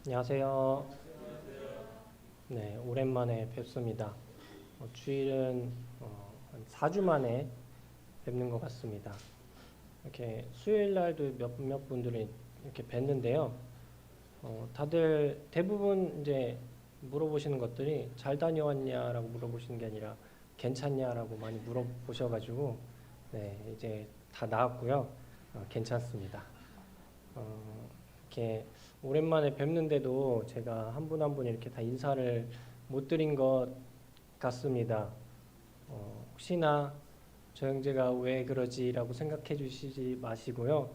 안녕하세요. 네, 오랜만에 뵙습니다. 주일은 한 4주 만에 뵙는 것 같습니다. 이렇게 수요일 날도 몇몇 분들이 이렇게 뵀는데요. 다들 대부분 이제 물어보시는 것들이 잘 다녀왔냐라고 물어보시는 게 아니라 괜찮냐라고 많이 물어보셔가지고 네, 이제 다 나았고요. 괜찮습니다. 이렇게 오랜만에 뵙는데도 제가 한 분 한 분 이렇게 다 인사를 못 드린 것 같습니다. 혹시나 저 형제가 왜 그러지라고 생각해 주시지 마시고요.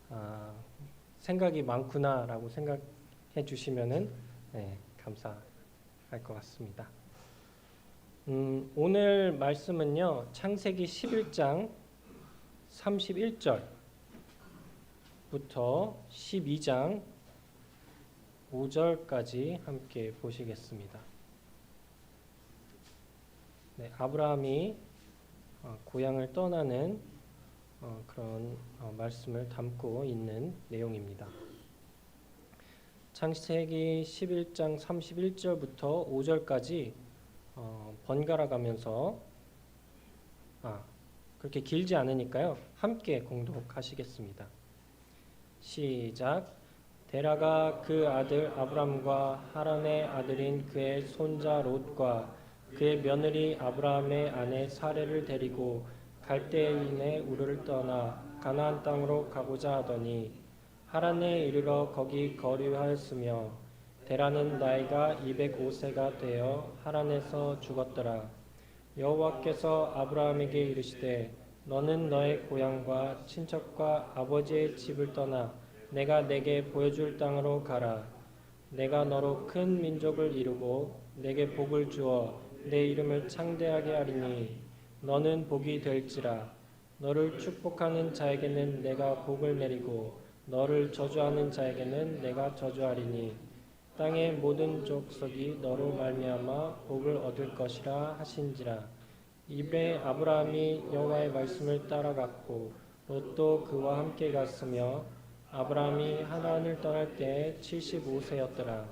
아, 생각이 많구나라고 생각해 주시면은 네, 감사할 것 같습니다. 오늘 말씀은요. 창세기 11장 31절부터 12장 5절까지 함께 보시겠습니다. 네, 아브라함이 고향을 떠나는 그런 말씀을 담고 있는 내용입니다. 창세기 11장 31절부터 5절까지 번갈아 가면서 그렇게 길지 않으니까요. 함께 공독하시겠습니다. 시작. 데라가 그 아들 아브람과 하란의 아들인 그의 손자 롯과 그의 며느리 아브라함의 아내 사레를 데리고 갈대인의 우르를 떠나 가나안 땅으로 가고자 하더니 하란에 이르러 거기 거류하였으며 데라는 나이가 205세가 되어 하란에서 죽었더라. 여호와께서 아브라함에게 이르시되 너는 너의 고향과 친척과 아버지의 집을 떠나 내가 내게 보여줄 땅으로 가라. 내가 너로 큰 민족을 이루고 내게 복을 주어 내 이름을 창대하게 하리니 너는 복이 될지라. 너를 축복하는 자에게는 내가 복을 내리고 너를 저주하는 자에게는 내가 저주하리니 땅의 모든 족속이 너로 말미암아 복을 얻을 것이라 하신지라. 이에 아브라함이 여호와의 말씀을 따라갔고 롯도 그와 함께 갔으며 아브라함이 하란을 떠날 때에 75세였더라.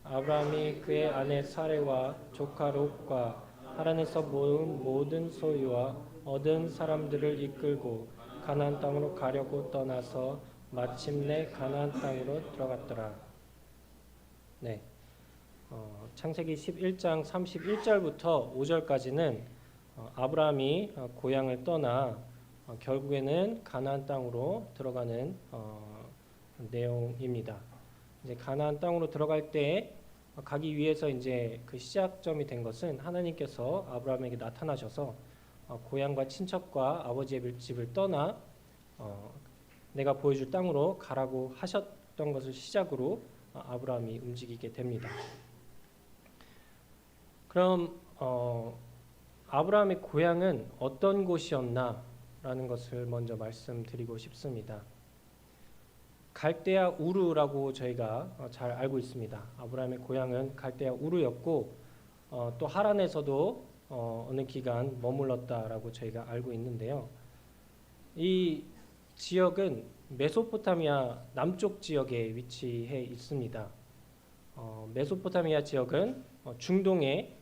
아브라함이 그의 아내 사레와 조카 롯과 하란에서 모은 모든 소유와 얻은 사람들을 이끌고 가나안 땅으로 가려고 떠나서 마침내 가나안 땅으로 들어갔더라. 네, 창세기 11장 31절부터 5절까지는 아브라함이 고향을 떠나 결국에는 가나안 땅으로 들어가는 내용입니다. 이제 가나안 땅으로 들어갈 때 가기 위해서 이제 그 시작점이 된 것은 하나님께서 아브라함에게 나타나셔서 고향과 친척과 아버지의 집을 떠나 내가 보여줄 땅으로 가라고 하셨던 것을 시작으로 아브라함이 움직이게 됩니다. 그럼 아브라함의 고향은 어떤 곳이었나라는 것을 먼저 말씀드리고 싶습니다. 갈대아 우르라고 저희가 잘 알고 있습니다. 아브라함의 고향은 갈대아 우르였고 또 하란에서도 어느 기간 머물렀다라고 저희가 알고 있는데요. 이 지역은 메소포타미아 남쪽 지역에 위치해 있습니다. 메소포타미아 지역은 중동의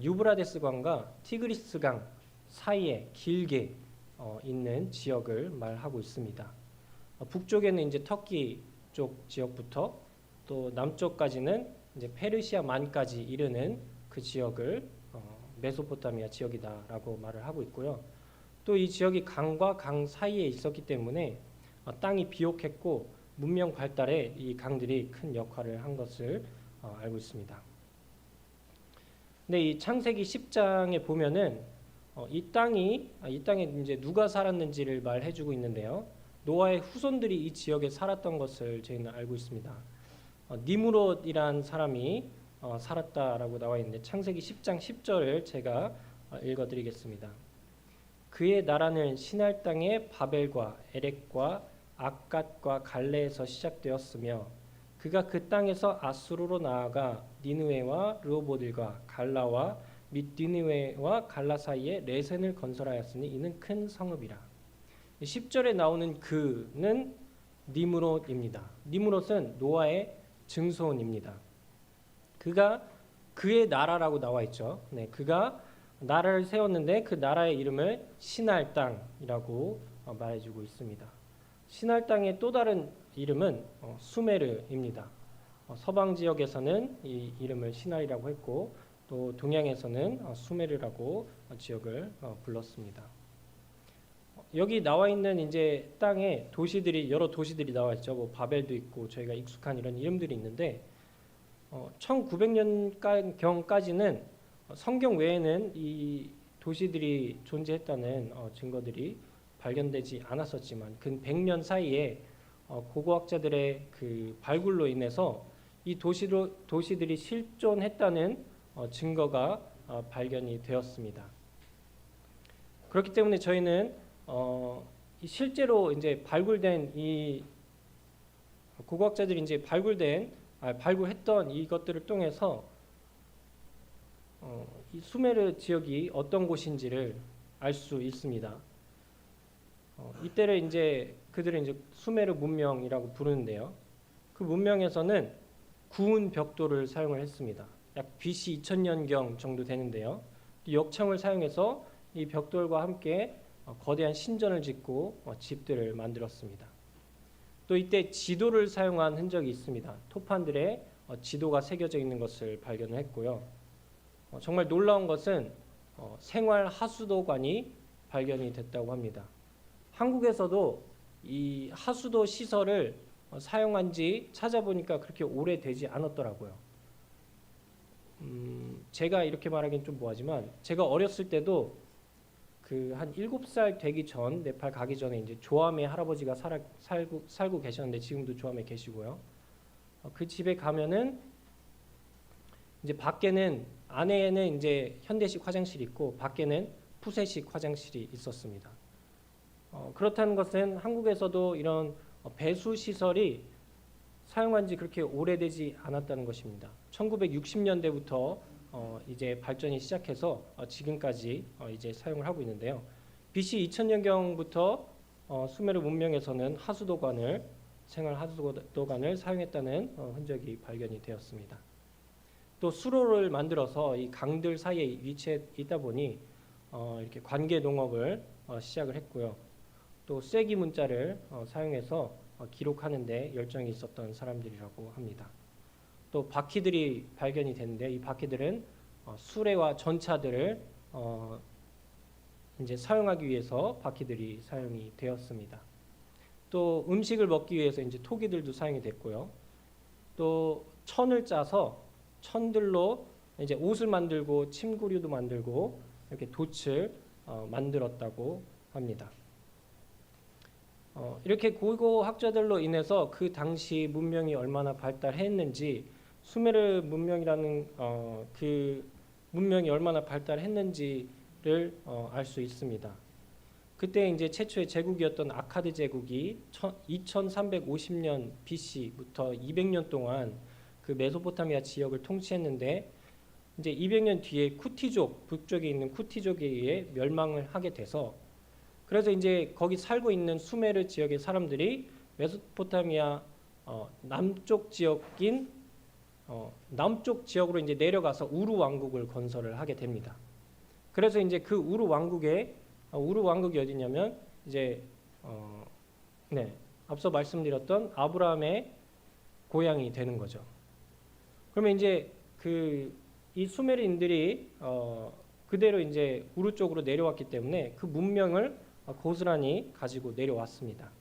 유브라데스 강과 티그리스 강 사이에 길게 있는 지역을 말하고 있습니다. 북쪽에는 이제 터키 쪽 지역부터 또 남쪽까지는 이제 페르시아만까지 이르는 그 지역을 메소포타미아 지역이다라고 말을 하고 있고요. 또 이 지역이 강과 강 사이에 있었기 때문에 땅이 비옥했고 문명 발달에 이 강들이 큰 역할을 한 것을 알고 있습니다. 근데 이 창세기 10장에 보면은 이 땅에 이제 누가 살았는지를 말해주고 있는데요. 노아의 후손들이 이 지역에 살았던 것을 저희는 알고 있습니다. 니므롯이란 사람이 살았다라고 나와 있는데 창세기 10장 10절을 제가 읽어드리겠습니다. 그의 나라는 시날 땅의 바벨과 에렉과 악갓과 갈레에서 시작되었으며 그가 그 땅에서 아수르로 나아가 니느웨와 르호보들과 갈라와 및 니느웨와 갈라 사이에 레센을 건설하였으니 이는 큰 성읍이라. 10절에 나오는 그는 니므롯입니다. 니므롯은 노아의 증손입니다. 그가 그의 나라라고 나와 있죠. 네, 그가 나라를 세웠는데 그 나라의 이름을 신할 땅이라고 말해주고 있습니다. 신할 땅의 또 다른 이름은 수메르입니다. 서방 지역에서는 이 이름을 신할이라고 했고 또 동양에서는 수메르라고 지역을 불렀습니다. 여기 나와 있는 이제 땅에 도시들이 여러 도시들이 나와 있죠. 뭐 바벨도 있고 저희가 익숙한 이런 이름들이 있는데 1900년경까지는 성경 외에는 이 도시들이 존재했다는 증거들이 발견되지 않았었지만 근 100년 사이에 고고학자들의 그 발굴로 인해서 이 도시들이 실존했다는 증거가 발견이 되었습니다. 그렇기 때문에 저희는 실제로 이제 발굴된 이 고고학자들이 이제 발굴했던 이것들을 통해서 이 수메르 지역이 어떤 곳인지를 알 수 있습니다. 이때를 이제 그들은 이제 수메르 문명이라고 부르는데요. 그 문명에서는 구운 벽돌을 사용을 했습니다. 약 BC 2000년경 정도 되는데요. 역청을 사용해서 이 벽돌과 함께 거대한 신전을 짓고 집들을 만들었습니다. 또 이때 지도를 사용한 흔적이 있습니다. 토판들에 지도가 새겨져 있는 것을 발견했고요. 정말 놀라운 것은 생활 하수도관이 발견이 됐다고 합니다. 한국에서도 이 하수도 시설을 사용한 지 찾아보니까 그렇게 오래되지 않았더라고요. 제가 이렇게 말하기는 좀 뭐하지만 제가 어렸을 때도 그 한 7살 되기 전 네팔 가기 전에 이제 조암에 할아버지가 살고 계셨는데 지금도 조암에 계시고요. 그 집에 가면은 이제 밖에는 안에는 이제 현대식 화장실이 있고 밖에는 푸세식 화장실이 있었습니다. 그렇다는 것은 한국에서도 이런 배수 시설이 사용한 지 그렇게 오래되지 않았다는 것입니다. 1960년대부터 이제 발전이 시작해서 지금까지 이제 사용을 하고 있는데요. BC 2000년경부터 수메르 문명에서는 생활 하수도관을 사용했다는 흔적이 발견이 되었습니다. 또 수로를 만들어서 이 강들 사이에 위치해 있다 보니 이렇게 관계 농업을 시작을 했고요. 또 쐐기 문자를 사용해서 기록하는 데 열정이 있었던 사람들이라고 합니다. 또 바퀴들이 발견이 됐는데 이 바퀴들은 수레와 전차들을 이제 사용하기 위해서 바퀴들이 사용이 되었습니다. 또 음식을 먹기 위해서 이제 토기들도 사용이 됐고요. 또 천을 짜서 천들로 이제 옷을 만들고 침구류도 만들고 이렇게 돛을 만들었다고 합니다. 이렇게 고고학자들로 인해서 그 당시 문명이 얼마나 발달했는지 수메르 문명이라는 그 문명이 얼마나 발달했는지를 알 수 있습니다. 그때 이제 최초의 제국이었던 아카드 제국이 2350년 BC부터 200년 동안 그 메소포타미아 지역을 통치했는데 이제 200년 뒤에 쿠티족 북쪽에 있는 쿠티족에 의해 멸망을 하게 돼서 그래서 이제 거기 살고 있는 수메르 지역의 사람들이 메소포타미아 남쪽 지역으로 이제 내려가서 우루 왕국을 건설을 하게 됩니다. 그래서 이제 그 우루 왕국이 어디냐면 이제 앞서 말씀드렸던 아브라함의 고향이 되는 거죠. 그러면 이제 이 수메르인들이 그대로 이제 우루 쪽으로 내려왔기 때문에 그 문명을 고스란히 가지고 내려왔습니다.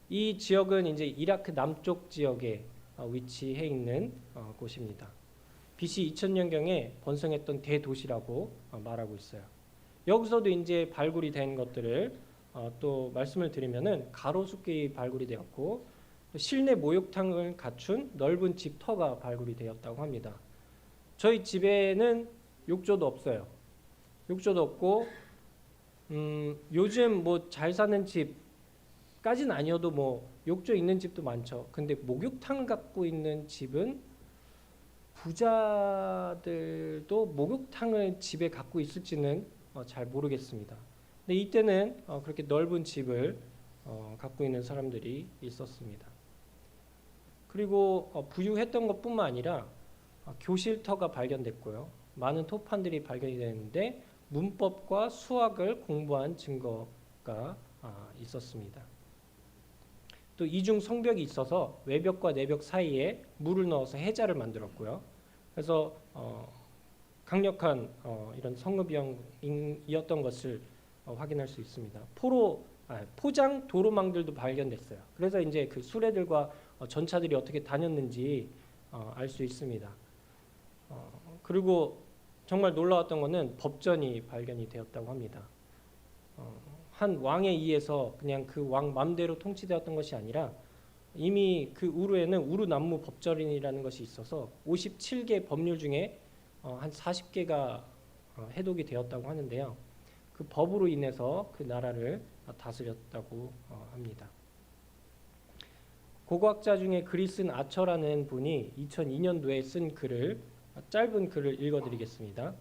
이 지역은 이제 이라크 남쪽 지역에 위치해 있는 곳입니다. BC 2000년경에 번성했던 대도시라고 말하고 있어요. 여기서도 이제 발굴이 된 것들을 또 말씀을 드리면은 가로수길이 발굴이 되었고 실내 목욕탕을 갖춘 넓은 집터가 발굴이 되었다고 합니다. 저희 집에는 욕조도 없어요. 욕조도 없고 요즘 뭐 잘 사는 집까지는 아니어도 뭐 욕조 있는 집도 많죠. 근데 목욕탕을 갖고 있는 집은 부자들도 목욕탕을 집에 갖고 있을지는 잘 모르겠습니다. 근데 이때는 그렇게 넓은 집을 갖고 있는 사람들이 있었습니다. 그리고 부유했던 것뿐만 아니라 교실터가 발견됐고요. 많은 토판들이 발견이 되는데 문법과 수학을 공부한 증거가 있었습니다. 또 이중 성벽이 있어서 외벽과 내벽 사이에 물을 넣어서 해자를 만들었고요. 그래서 강력한 이런 성읍이었던 것을 확인할 수 있습니다. 포장 도로망들도 발견됐어요. 그래서 이제 그 수레들과 전차들이 어떻게 다녔는지 알 수 있습니다. 그리고 정말 놀라웠던 것은 법전이 발견이 되었다고 합니다. 한 왕에 의해서 그냥 그 왕 맘대로 통치되었던 것이 아니라 이미 그 우르에는 우르남무 법전이라는 것이 있어서 57개 법률 중에 한 40개가 해독이 되었다고 하는데요. 그 법으로 인해서 그 나라를 다스렸다고 합니다. 고고학자 중에 글이 쓴 아처라는 분이 2002년도에 쓴 글을 짧은 글을 읽어드리겠습니다.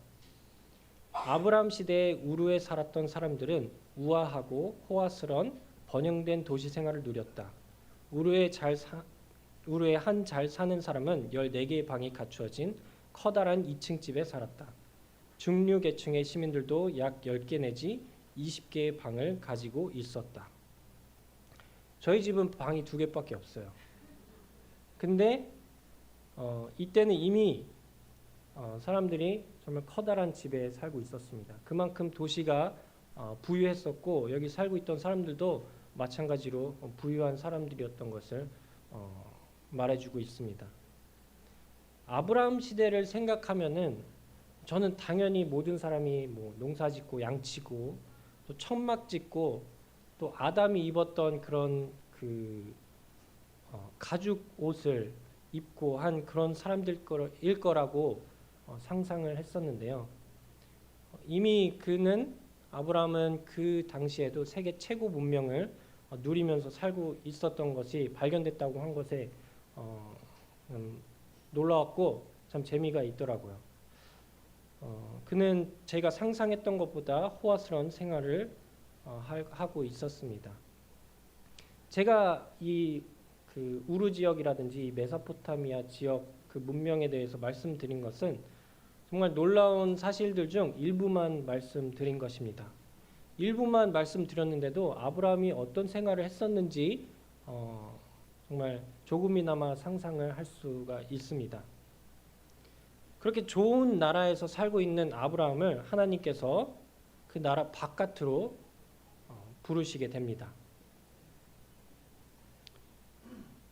아브람 시대에 우르에 살았던 사람들은 우아하고 호화스런 번영된 도시 생활을 누렸다. 우르에 한 잘 사는 사람은 14개의 방이 갖추어진 커다란 2층 집에 살았다. 중류 계층의 시민들도 약 10개 내지 20개의 방을 가지고 있었다. 저희 집은 방이 2개밖에 없어요. 근데 이때는 이미 사람들이 정말 커다란 집에 살고 있었습니다. 그만큼 도시가 부유했었고 여기 살고 있던 사람들도 마찬가지로 부유한 사람들이었던 것을 말해주고 있습니다. 아브라함 시대를 생각하면은 저는 당연히 모든 사람이 뭐 농사짓고 양치고 또 천막 짓고 또 아담이 입었던 그런 그 가죽 옷을 입고 한 그런 사람들 일 거라고 상상을 했었는데요. 이미 아브라함은 그 당시에도 세계 최고 문명을 누리면서 살고 있었던 것이 발견됐다고 한 것에 놀라웠고 참 재미가 있더라고요. 그는 제가 상상했던 것보다 호화스러운 생활을 하고 있었습니다. 제가 그 우르 지역이라든지 메소포타미아 지역 그 문명에 대해서 말씀드린 것은 정말 놀라운 사실들 중 일부만 말씀드린 것입니다. 일부만 말씀드렸는데도 아브라함이 어떤 생활을 했었는지 정말 조금이나마 상상을 할 수가 있습니다. 그렇게 좋은 나라에서 살고 있는 아브라함을 하나님께서 그 나라 바깥으로 부르시게 됩니다.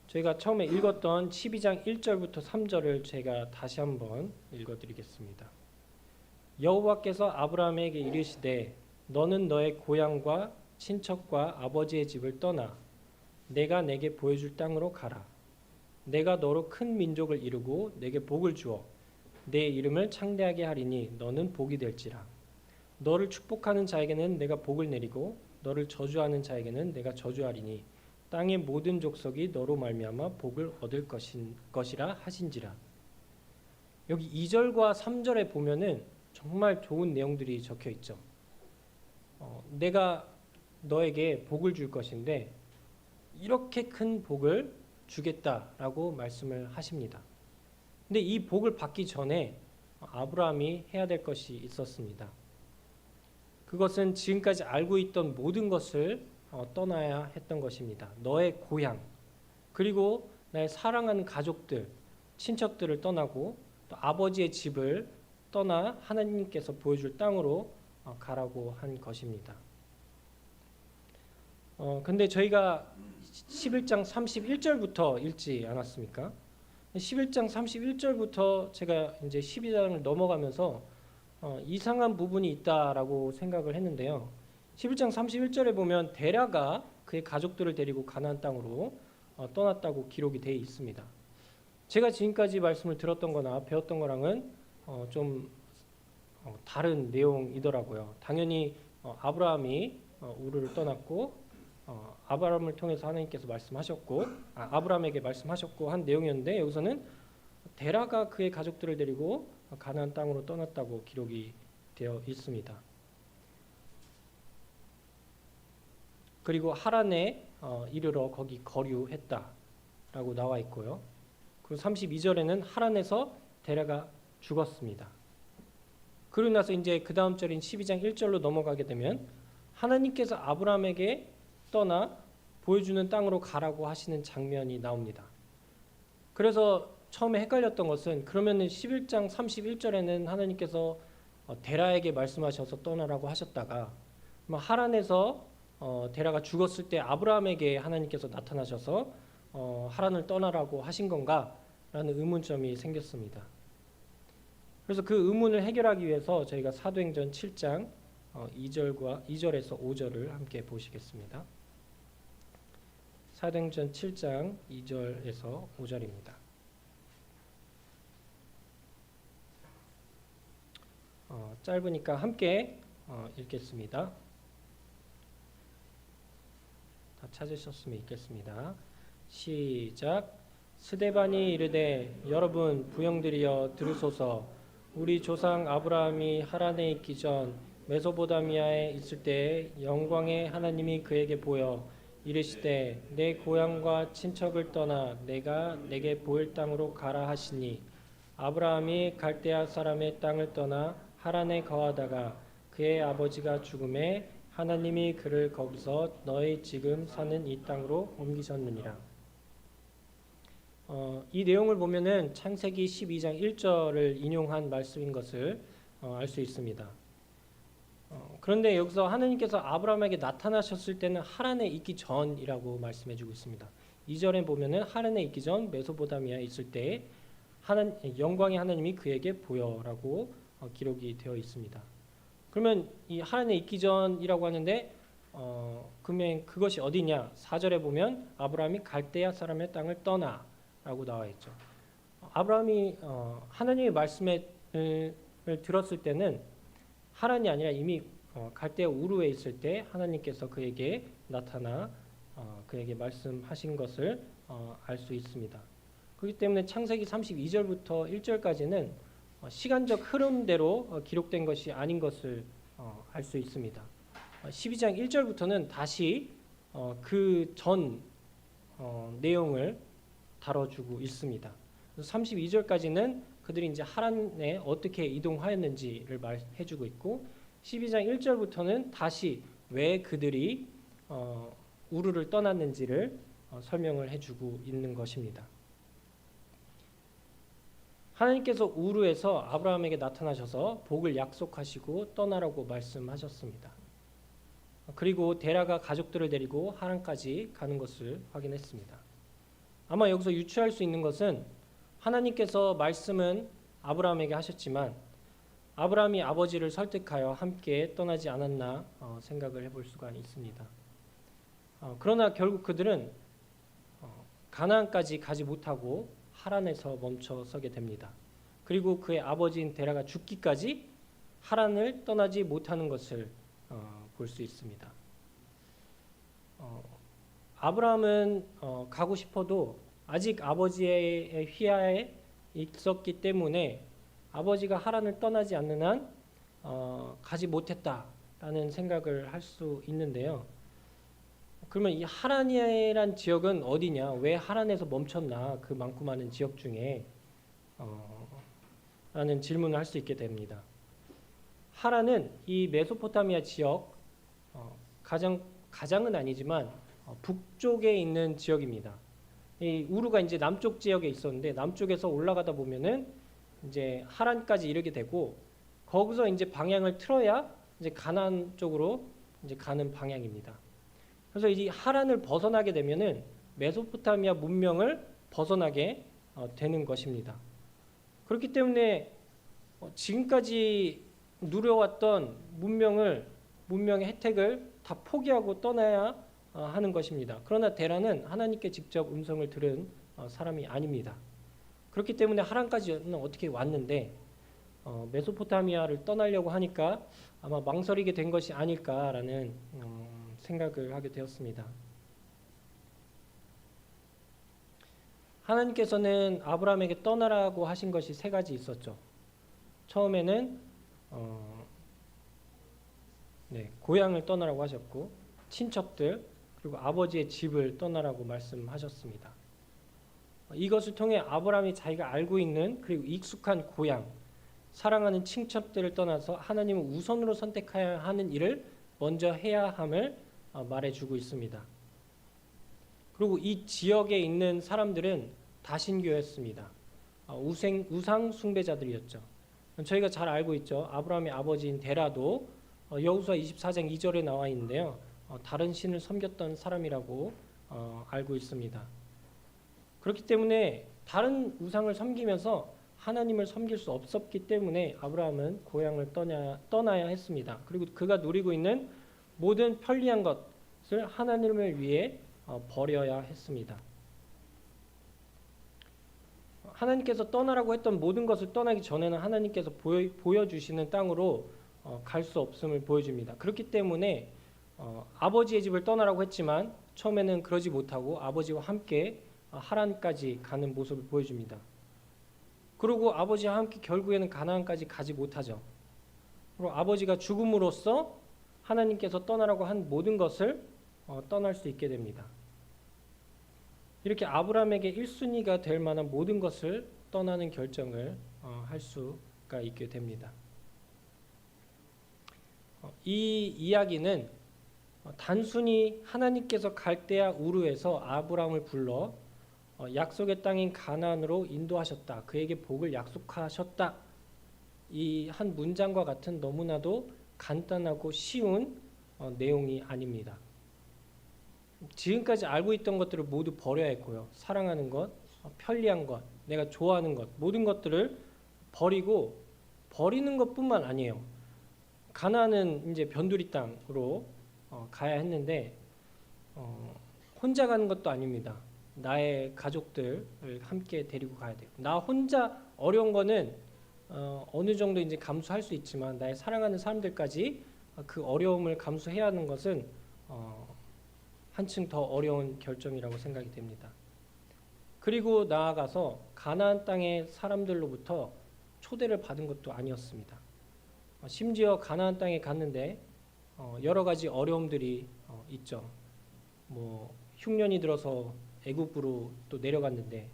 저희가 처음에 읽었던 12장 1절부터 3절을 제가 다시 한번 읽어드리겠습니다. 여호와께서 아브라함에게 이르시되 너는 너의 고향과 친척과 아버지의 집을 떠나 내가 내게 보여줄 땅으로 가라. 내가 너로 큰 민족을 이루고 내게 복을 주어 내 이름을 창대하게 하리니 너는 복이 될지라. 너를 축복하는 자에게는 내가 복을 내리고 너를 저주하는 자에게는 내가 저주하리니 땅의 모든 족속이 너로 말미암아 복을 얻을 것이라 하신지라. 여기 2절과 3절에 보면은 정말 좋은 내용들이 적혀 있죠. 내가 너에게 복을 줄 것인데 이렇게 큰 복을 주겠다라고 말씀을 하십니다. 근데 이 복을 받기 전에 아브라함이 해야 될 것이 있었습니다. 그것은 지금까지 알고 있던 모든 것을 떠나야 했던 것입니다. 너의 고향, 그리고 나의 사랑하는 가족들, 친척들을 떠나고 또 아버지의 집을 떠나 하나님께서 보여줄 땅으로 가라고 한 것입니다. 근데 저희가 11장 31절부터 읽지 않았습니까? 11장 31절부터 제가 이제 12장을 넘어가면서 이상한 부분이 있다라고 생각을 했는데요. 11장 31절에 보면 데라가 그의 가족들을 데리고 가나안 땅으로 떠났다고 기록이 되어 있습니다. 제가 지금까지 말씀을 들었던 거나 배웠던 거랑은 좀 다른 내용이더라고요. 당연히 아브라함이 우르를 떠났고 아브라함을 통해서 하나님께서 말씀하셨고 아브라함에게 말씀하셨고 한 내용이었는데 여기서는 데라가 그의 가족들을 데리고 가나안 땅으로 떠났다고 기록이 되어 있습니다. 그리고 하란에 이르러 거기 거류했다. 라고 나와 있고요. 그리고 32절에는 하란에서 데라가 죽었습니다. 그러고 나서 이제 그 다음 절인 12장 1절로 넘어가게 되면 하나님께서 아브라함에게 떠나 보여주는 땅으로 가라고 하시는 장면이 나옵니다. 그래서 처음에 헷갈렸던 것은 그러면은 11장 31절에는 하나님께서 데라에게 말씀하셔서 떠나라고 하셨다가 하란에서 데라가 죽었을 때 아브라함에게 하나님께서 나타나셔서 하란을 떠나라고 하신 건가? 라는 의문점이 생겼습니다. 그래서 그 의문을 해결하기 위해서 저희가 사도행전 7장 2절에서 5절을 함께 보시겠습니다. 사도행전 7장 2절에서 5절입니다. 짧으니까 함께 읽겠습니다. 다 찾으셨으면 읽겠습니다. 시작. 스데반이 이르되 여러분 부형들이여 들으소서. 우리 조상 아브라함이 하란에 있기 전 메소포타미아에 있을 때에 영광의 하나님이 그에게 보여 이르시되 내 고향과 친척을 떠나 내가 내게 보일 땅으로 가라 하시니 아브라함이 갈대아 사람의 땅을 떠나 하란에 거하다가 그의 아버지가 죽음에 하나님이 그를 거기서 너희 지금 사는 이 땅으로 옮기셨느니라. 이 내용을 보면은 창세기 12장 1절을 인용한 말씀인 것을 알 수 있습니다. 그런데 여기서 하나님께서 아브라함에게 나타나셨을 때는 하란에 있기 전이라고 말씀해주고 있습니다. 2절에 보면은 하란에 있기 전 메소포타미아에 있을 때에 영광의 하나님이 그에게 보여라고 기록이 되어 있습니다. 그러면 이 하란에 있기 전이라고 하는데 그러면 그것이 어디냐? 4절에 보면 아브라함이 갈대아 사람의 땅을 떠나라고 나와 있죠. 아브라함이 하나님의 말씀을 들었을 때는 하란이 아니라 이미 갈대아 우르에 있을 때 하나님께서 그에게 나타나 그에게 말씀하신 것을 알 수 있습니다. 그렇기 때문에 창세기 32절부터 1절까지는 시간적 흐름대로 기록된 것이 아닌 것을 알 수 있습니다. 12장 1절부터는 다시 그 전 내용을 다뤄주고 있습니다. 32절까지는 그들이 이제 하란에 어떻게 이동하였는지를 말해주고 있고 12장 1절부터는 다시 왜 그들이 우르를 떠났는지를 설명을 해주고 있는 것입니다. 하나님께서 우르에서 아브라함에게 나타나셔서 복을 약속하시고 떠나라고 말씀하셨습니다. 그리고 데라가 가족들을 데리고 하란까지 가는 것을 확인했습니다. 아마 여기서 유추할 수 있는 것은 하나님께서 말씀은 아브라함에게 하셨지만 아브라함이 아버지를 설득하여 함께 떠나지 않았나 생각을 해볼 수가 있습니다. 그러나 결국 그들은 가나안까지 가지 못하고 하란에서 멈춰서게 됩니다. 그리고 그의 아버지인 데라가 죽기까지 하란을 떠나지 못하는 것을 볼 수 있습니다. 아브라함은 가고 싶어도 아직 아버지의 휘하에 있었기 때문에 아버지가 하란을 떠나지 않는 한 가지 못했다라는 생각을 할 수 있는데요. 그러면 이 하란이란 지역은 어디냐? 왜 하란에서 멈췄나? 그 많고 많은 지역 중에 라는 질문을 할 수 있게 됩니다. 하란은 이 메소포타미아 지역 가장은 아니지만 북쪽에 있는 지역입니다. 이 우르가 이제 남쪽 지역에 있었는데 남쪽에서 올라가다 보면은 이제 하란까지 이르게 되고 거기서 이제 방향을 틀어야 이제 가나안 쪽으로 이제 가는 방향입니다. 그래서 이 하란을 벗어나게 되면은 메소포타미아 문명을 벗어나게 되는 것입니다. 그렇기 때문에 지금까지 누려왔던 문명의 혜택을 다 포기하고 떠나야 하는 것입니다. 그러나 데라는 하나님께 직접 음성을 들은 사람이 아닙니다. 그렇기 때문에 하란까지는 어떻게 왔는데 메소포타미아를 떠나려고 하니까 아마 망설이게 된 것이 아닐까라는 생각을 하게 되었습니다. 하나님께서는 아브라함에게 떠나라고 하신 것이 세 가지 있었죠. 처음에는 고향을 떠나라고 하셨고 친척들 그리고 아버지의 집을 떠나라고 말씀하셨습니다. 이것을 통해 아브라함이 자기가 알고 있는 그리고 익숙한 고향, 사랑하는 친척들을 떠나서 하나님을 우선으로 선택해야 하는 일을 먼저 해야 함을 말해주고 있습니다. 그리고 이 지역에 있는 사람들은 다신교였습니다. 우상 숭배자들이었죠. 저희가 잘 알고 있죠. 아브라함의 아버지인 데라도 여호수아 24장 2절에 나와 있는데요. 다른 신을 섬겼던 사람이라고 알고 있습니다. 그렇기 때문에 다른 우상을 섬기면서 하나님을 섬길 수 없었기 때문에 아브라함은 고향을 떠나야 했습니다. 그리고 그가 누리고 있는 모든 편리한 것을 하나님을 위해 버려야 했습니다. 하나님께서 떠나라고 했던 모든 것을 떠나기 전에는 하나님께서 보여주시는 땅으로 갈 수 없음을 보여줍니다. 그렇기 때문에 아버지의 집을 떠나라고 했지만 처음에는 그러지 못하고 아버지와 함께 하란까지 가는 모습을 보여줍니다. 그리고 아버지와 함께 결국에는 가나안까지 가지 못하죠. 그리고 아버지가 죽음으로써 하나님께서 떠나라고 한 모든 것을 떠날 수 있게 됩니다. 이렇게 아브라함에게 1순위가 될 만한 모든 것을 떠나는 결정을 할 수가 있게 됩니다. 이 이야기는 단순히 하나님께서 갈대아 우르에서 아브라함을 불러 약속의 땅인 가나안으로 인도하셨다. 그에게 복을 약속하셨다. 이 한 문장과 같은 너무나도 간단하고 쉬운 내용이 아닙니다. 지금까지 알고 있던 것들을 모두 버려야 했고요. 사랑하는 것, 편리한 것, 내가 좋아하는 것, 모든 것들을 버리는 것뿐만 아니에요. 가나안은 이제 변두리 땅으로 가야 했는데 혼자 가는 것도 아닙니다. 나의 가족들을 함께 데리고 가야 돼요. 나 혼자 어려운 거는 어느 정도 이제 감수할 수 있지만 나의 사랑하는 사람들까지 그 어려움을 감수해야 하는 것은 한층 더 어려운 결정이라고 생각이 됩니다. 그리고 나아가서 가나안 땅의 사람들로부터 초대를 받은 것도 아니었습니다. 심지어 가나안 땅에 갔는데 여러 가지 어려움들이 있죠. 흉년이 들어서 애굽으로 또 내려갔는데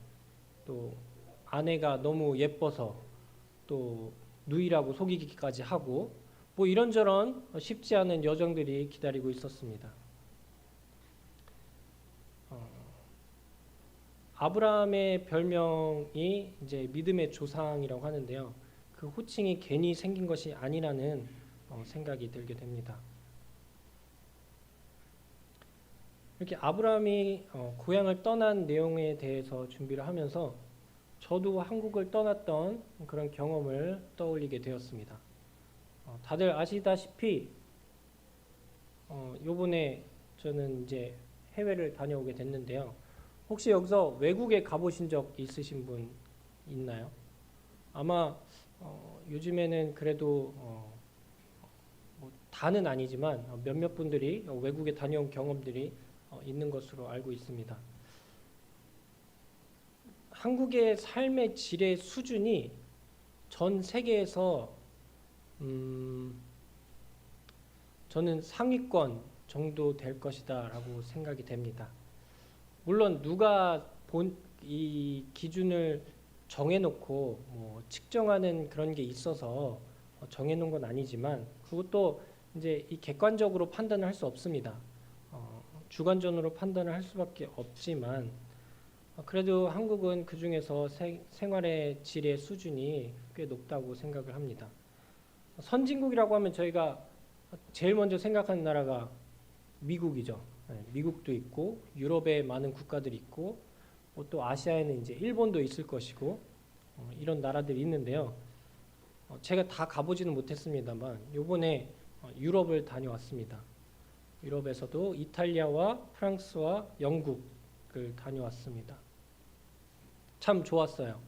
또 아내가 너무 예뻐서 또 누이라고 속이기까지 하고 이런저런 쉽지 않은 여정들이 기다리고 있었습니다. 아브라함의 별명이 이제 믿음의 조상이라고 하는데요. 그 호칭이 괜히 생긴 것이 아니라는 생각이 들게 됩니다. 이렇게 아브라함이 고향을 떠난 내용에 대해서 준비를 하면서 저도 한국을 떠났던 그런 경험을 떠올리게 되었습니다. 다들 아시다시피 요번에 저는 이제 해외를 다녀오게 됐는데요. 혹시 여기서 외국에 가보신 적 있으신 분 있나요? 아마 요즘에는 그래도 다는 아니지만 몇몇 분들이 외국에 다녀온 경험들이 있는 것으로 알고 있습니다. 한국의 삶의 질의 수준이 전 세계에서 저는 상위권 정도 될 것이다 라고 생각이 됩니다. 물론 누가 이 기준을 정해놓고 측정하는 그런 게 있어서 정해놓은 건 아니지만 그것도 이제 이 객관적으로 판단을 할 수 없습니다. 주관적으로 판단을 할 수밖에 없지만 그래도 한국은 그 중에서 생활의 질의 수준이 꽤 높다고 생각을 합니다. 선진국이라고 하면 저희가 제일 먼저 생각하는 나라가 미국이죠. 미국도 있고 유럽의 많은 국가들이 있고 또 아시아에는 이제 일본도 있을 것이고 이런 나라들이 있는데요. 제가 다 가보지는 못했습니다만 요번에 유럽을 다녀왔습니다. 유럽에서도 이탈리아와 프랑스와 영국을 다녀왔습니다. 참 좋았어요.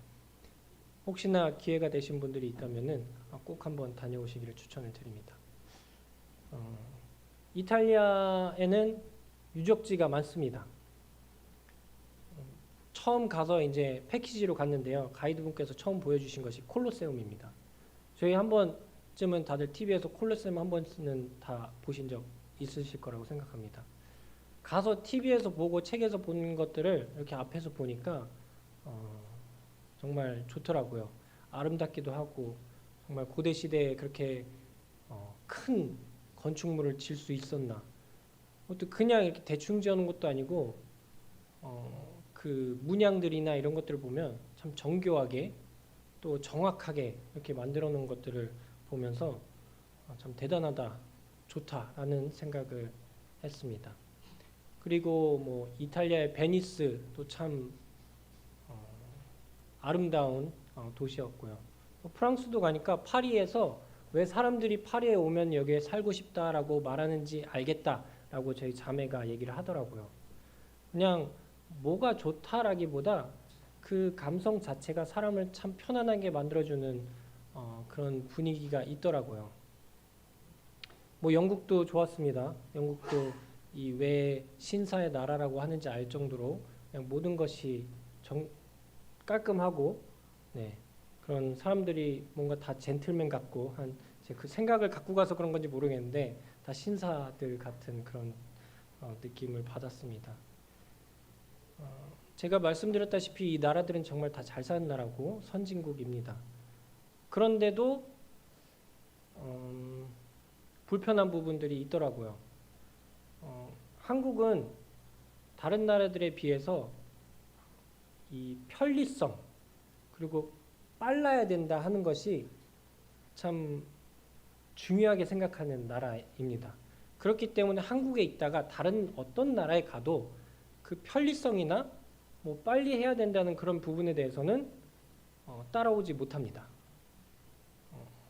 혹시나 기회가 되신 분들이 있다면은 꼭 한번 다녀오시기를 추천을 드립니다. 이탈리아에는 유적지가 많습니다. 처음 가서 이제 패키지로 갔는데요. 가이드분께서 처음 보여주신 것이 콜로세움입니다. 저희 한 번쯤은 다들 TV에서 콜로세움 한 번은 다 보신 적 있으실 거라고 생각합니다. 가서 TV에서 보고 책에서 본 것들을 이렇게 앞에서 보니까 정말 좋더라고요. 아름답기도 하고 정말 고대 시대에 그렇게 큰 건축물을 지을 수 있었나? 또 그냥 이렇게 대충 지어놓은 것도 아니고 그 문양들이나 이런 것들을 보면 참 정교하게 또 정확하게 이렇게 만들어 놓은 것들을 보면서 참 대단하다, 좋다라는 생각을 했습니다. 그리고 뭐 이탈리아의 베니스도 참 아름다운 도시였고요. 프랑스도 가니까 파리에서 왜 사람들이 파리에 오면 여기에 살고 싶다라고 말하는지 알겠다라고 저희 자매가 얘기를 하더라고요. 그냥 뭐가 좋다라기보다 그 감성 자체가 사람을 참 편안하게 만들어주는 그런 분위기가 있더라고요. 뭐 영국도 좋았습니다. 영국도 이 왜 신사의 나라라고 하는지 알 정도로 그냥 모든 것이 깔끔하고 네, 그런 사람들이 뭔가 다 젠틀맨 같고 한 그 생각을 갖고 가서 그런 건지 모르겠는데 다 신사들 같은 그런 느낌을 받았습니다. 제가 말씀드렸다시피 이 나라들은 정말 다 잘 사는 나라고 선진국입니다. 그런데도 불편한 부분들이 있더라고요. 한국은 다른 나라들에 비해서 이 편리성 그리고 빨라야 된다 하는 것이 참 중요하게 생각하는 나라입니다. 그렇기 때문에 한국에 있다가 다른 어떤 나라에 가도 그 편리성이나 뭐 빨리 해야 된다는 그런 부분에 대해서는 따라오지 못합니다.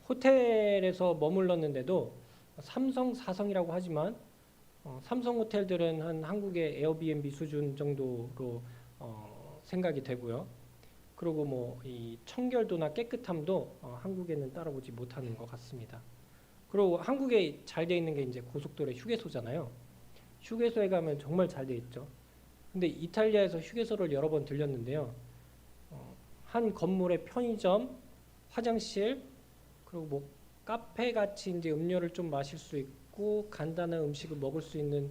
호텔에서 머물렀는데도 삼성, 사성이라고 하지만 삼성 호텔들은 한 한국의 에어비앤비 수준 정도로 생각이 되고요. 그리고 뭐 이 청결도나 깨끗함도 한국에는 따라오지 못하는 것 같습니다. 그리고 한국에 잘 돼 있는 게 이제 고속도로의 휴게소잖아요. 휴게소에 가면 정말 잘 돼 있죠. 근데 이탈리아에서 휴게소를 여러 번 들렸는데요. 한 건물에 편의점, 화장실, 그리고 뭐 카페 같이 이제 음료를 좀 마실 수 있고 간단한 음식을 먹을 수 있는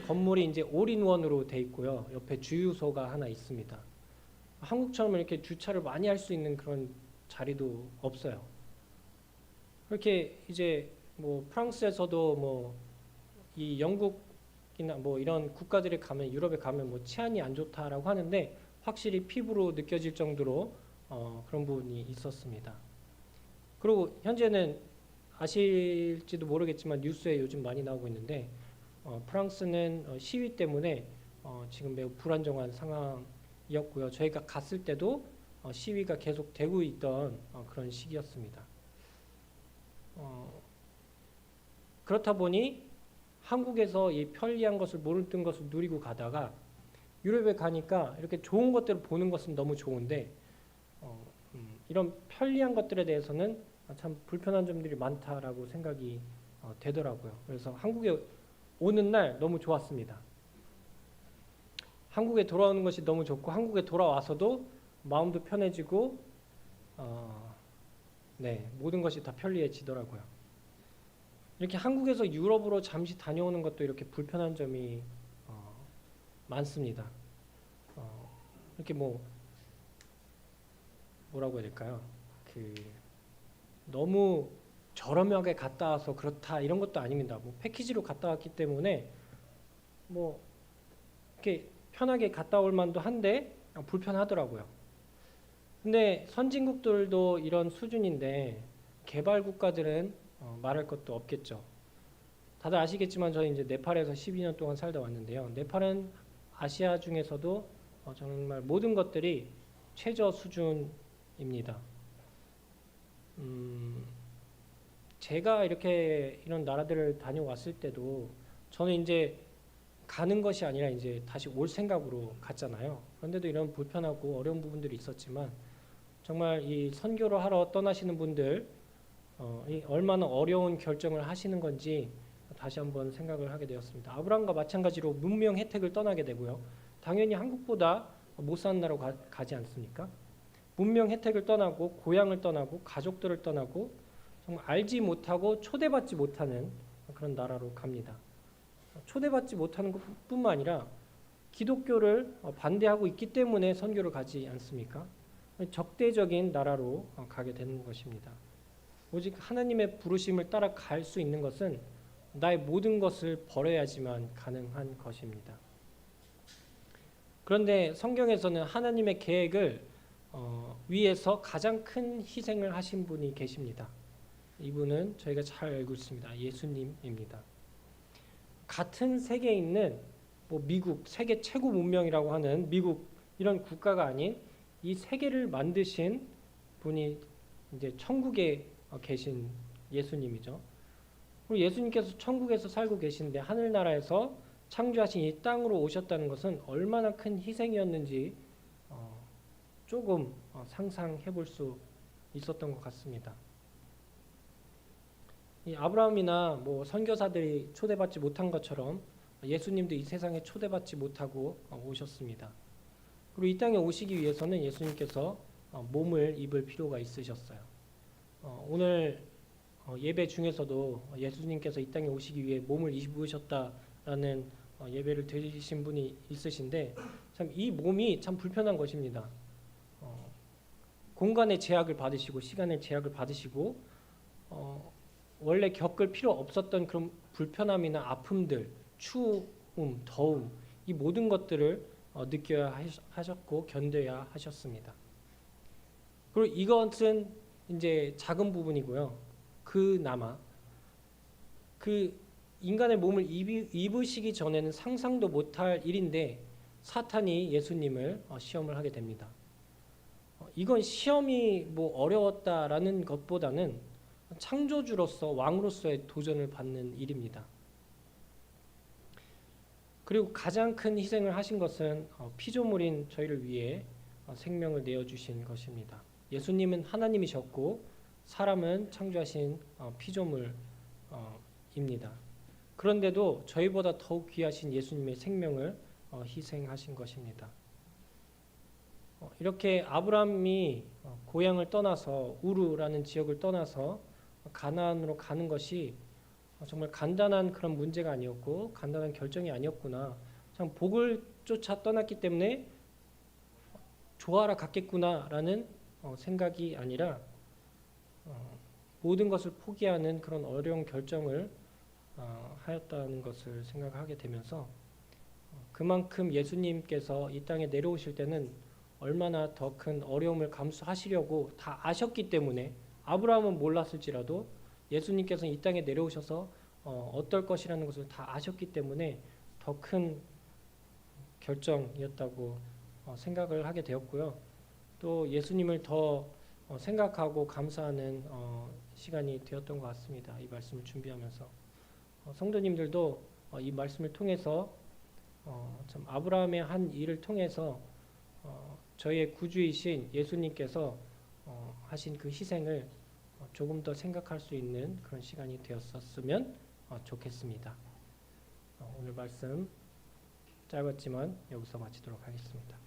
건물이 이제 올인원으로 돼 있고요. 옆에 주유소가 하나 있습니다. 한국처럼 이렇게 주차를 많이 할 수 있는 그런 자리도 없어요. 그렇게 이제 뭐 프랑스에서도 뭐 이 영국이나 뭐 이런 국가들에 가면 유럽에 가면 뭐 치안이 안 좋다라고 하는데 확실히 피부로 느껴질 정도로 그런 부분이 있었습니다. 그리고 현재는 아실지도 모르겠지만 뉴스에 요즘 많이 나오고 있는데 프랑스는 시위 때문에 지금 매우 불안정한 상황이었고요. 저희가 갔을 때도 시위가 계속 되고 있던 그런 시기였습니다. 그렇다 보니 한국에서 이 편리한 것을 모르던 것을 누리고 가다가 유럽에 가니까 이렇게 좋은 것들을 보는 것은 너무 좋은데 이런 편리한 것들에 대해서는 참 불편한 점들이 많다라고 생각이 되더라고요. 그래서 한국에 오는 날 너무 좋았습니다. 한국에 돌아오는 것이 너무 좋고 한국에 돌아와서도 마음도 편해지고 네, 모든 것이 다 편리해지더라고요. 이렇게 한국에서 유럽으로 잠시 다녀오는 것도 이렇게 불편한 점이 많습니다. 이렇게 뭐라고 해야 될까요? 너무 저렴하게 갔다 와서 그렇다 이런 것도 아닙니다. 뭐 패키지로 갔다 왔기 때문에 뭐 이렇게 편하게 갔다 올 만도 한데 불편하더라고요. 근데 선진국들도 이런 수준인데 개발 국가들은 말할 것도 없겠죠. 다들 아시겠지만 저는 이제 네팔에서 12년 동안 살다 왔는데요. 네팔은 아시아 중에서도 정말 모든 것들이 최저 수준입니다. 제가 이렇게 이런 나라들을 다녀왔을 때도 저는 이제 가는 것이 아니라 이제 다시 올 생각으로 갔잖아요. 그런데도 이런 불편하고 어려운 부분들이 있었지만 정말 이 선교를 하러 떠나시는 분들 얼마나 어려운 결정을 하시는 건지 다시 한번 생각을 하게 되었습니다. 아브라함과 마찬가지로 문명 혜택을 떠나게 되고요. 당연히 한국보다 못 사는 나라로 가지 않습니까? 문명 혜택을 떠나고 고향을 떠나고 가족들을 떠나고 정말 알지 못하고 초대받지 못하는 그런 나라로 갑니다. 초대받지 못하는 것뿐만 아니라 기독교를 반대하고 있기 때문에 선교를 가지 않습니까? 적대적인 나라로 가게 되는 것입니다. 오직 하나님의 부르심을 따라갈 수 있는 것은 나의 모든 것을 버려야지만 가능한 것입니다. 그런데 성경에서는 하나님의 계획을 위해서 가장 큰 희생을 하신 분이 계십니다. 이분은 저희가 잘 알고 있습니다. 예수님입니다. 같은 세계에 있는 미국, 세계 최고 문명이라고 하는 미국 이런 국가가 아닌 이 세계를 만드신 분이 이제 천국에 계신 예수님이죠. 그리고 예수님께서 천국에서 살고 계신데 하늘나라에서 창조하신 이 땅으로 오셨다는 것은 얼마나 큰 희생이었는지 조금 상상해 볼 수 있었던 것 같습니다. 이 아브라함이나 선교사들이 초대받지 못한 것처럼 예수님도 이 세상에 초대받지 못하고 오셨습니다. 그리고 이 땅에 오시기 위해서는 예수님께서 몸을 입을 필요가 있으셨어요. 오늘 예배 중에서도 예수님께서 이 땅에 오시기 위해 몸을 입으셨다라는 예배를 드리신 분이 있으신데 참 이 몸이 참 불편한 것입니다. 공간의 제약을 받으시고 시간의 제약을 받으시고 원래 겪을 필요 없었던 그런 불편함이나 아픔들, 추움, 더움 이 모든 것들을 느껴야 하셨고 견뎌야 하셨습니다. 그리고 이것은 이제 작은 부분이고요. 그나마 그 인간의 몸을 입으시기 전에는 상상도 못할 일인데 사탄이 예수님을 시험을 하게 됩니다. 이건 시험이 어려웠다라는 것보다는 창조주로서 왕으로서의 도전을 받는 일입니다. 그리고 가장 큰 희생을 하신 것은 피조물인 저희를 위해 생명을 내어주신 것입니다. 예수님은 하나님이셨고 사람은 창조하신 피조물입니다. 그런데도 저희보다 더욱 귀하신 예수님의 생명을 희생하신 것입니다. 이렇게 아브라함이 고향을 떠나서 우르라는 지역을 떠나서 가나안으로 가는 것이 정말 간단한 그런 문제가 아니었고 간단한 결정이 아니었구나. 참 복을 쫓아 떠났기 때문에 좋아라 갔겠구나라는 생각이 아니라 모든 것을 포기하는 그런 어려운 결정을 하였다는 것을 생각하게 되면서 그만큼 예수님께서 이 땅에 내려오실 때는 얼마나 더 큰 어려움을 감수하시려고 다 아셨기 때문에 아브라함은 몰랐을지라도 예수님께서는 이 땅에 내려오셔서 어떨 것이라는 것을 다 아셨기 때문에 더 큰 결정이었다고 생각을 하게 되었고요. 또 예수님을 더 생각하고 감사하는 시간이 되었던 것 같습니다. 이 말씀을 준비하면서 성도님들도 이 말씀을 통해서 참 아브라함의 한 일을 통해서 저희의 구주이신 예수님께서 하신 그 희생을 조금 더 생각할 수 있는 그런 시간이 되었었으면 좋겠습니다. 오늘 말씀 짧았지만 여기서 마치도록 하겠습니다.